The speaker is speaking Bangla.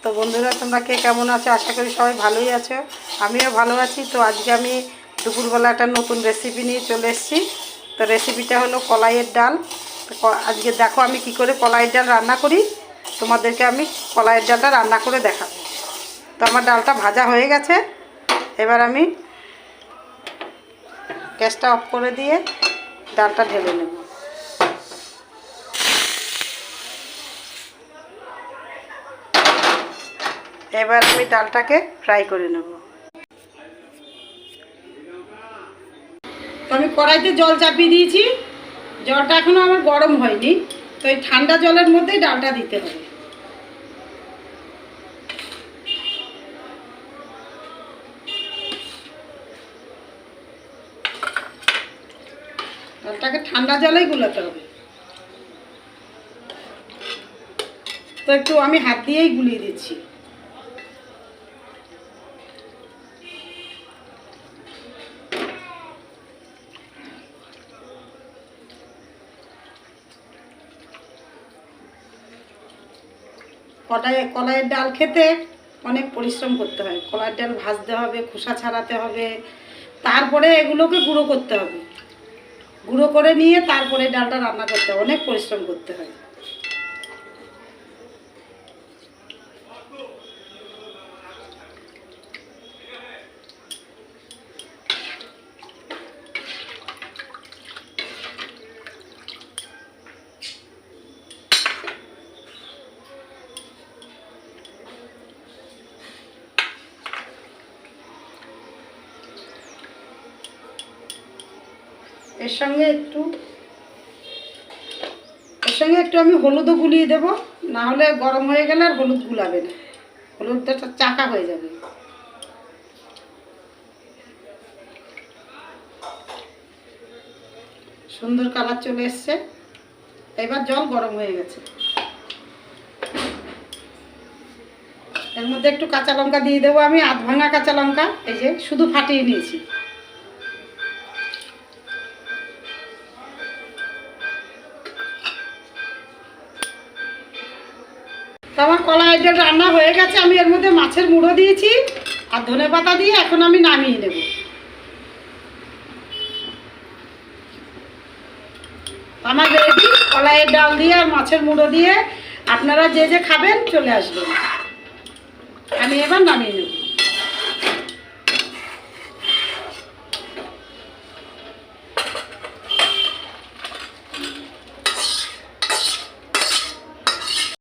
তো বন্ধুরা তোমরা কে কেমন আছো? আশা করি সবাই ভালোই আছো, আমিও ভালো আছি। তো আজকে আমি দুপুরবেলা একটা নতুন রেসিপি নিয়ে চলে এসেছি। তো রেসিপিটা হলো কলাইয়ের ডাল। তো আজকে দেখো আমি কি করে কলাইয়ের ডাল রান্না করি, তোমাদেরকে আমি কলাইয়ের ডালটা রান্না করে দেখাবো। তো আমার ডালটা ভাজা হয়ে গেছে, এবার আমি গ্যাসটা অফ করে দিয়ে ডালটা ঢেলে নেব। এবার আমি ডালটাকে ফ্রাই করে নেব। তো আমি কড়াইতে জল চাপিয়ে দিয়েছি, জলটা এখনও আমার গরম হয়নি। তো এই ঠান্ডা জলের মধ্যেই ডালটা দিতে হবে। ডালটাকে ঠান্ডা জলেই গুলাতে হবে। তো একটু আমি হাত দিয়েই গুলিয়ে দিচ্ছি। কলাইয়ের ডাল খেতে অনেক পরিশ্রম করতে হয়। কলাইয়ের ডাল ভাজতে হবে, খোসা ছাড়াতে হবে, তারপরে এগুলোকে গুঁড়ো করতে হবে। গুঁড়ো করে নিয়ে তারপরে ডালটা রান্না করতে হবে, অনেক পরিশ্রম করতে হয়। এর সঙ্গে একটু আমি হলুদও গুলিয়ে দেব, না হলে গরম হয়ে গেলে আর হলুদ গুলাবে না, হলুদটা চাকা হয়ে যাবে। সুন্দর কালার চলে এসছে। এবার জল গরম হয়ে গেছে, এর মধ্যে একটু কাঁচা লঙ্কা দিয়ে দেবো। আমি আধ ভাঙা কাঁচা লঙ্কা, এই যে শুধু ফাটিয়ে নিয়েছি। তো আমার কলাইয়ের ডাল রান্না হয়ে গেছে। আমি এর মধ্যে মাছের মুড়ো দিয়েছি আর ধনেপাতা দিয়ে এখন আমি নামিয়ে নেব। আমার রেডি কলাইয়ের ডাল দিয়ে আর মাছের মুড়ো দিয়ে। আপনারা যে যে খাবেন চলে আসবেন। আমি এবার নামিয়ে নেব।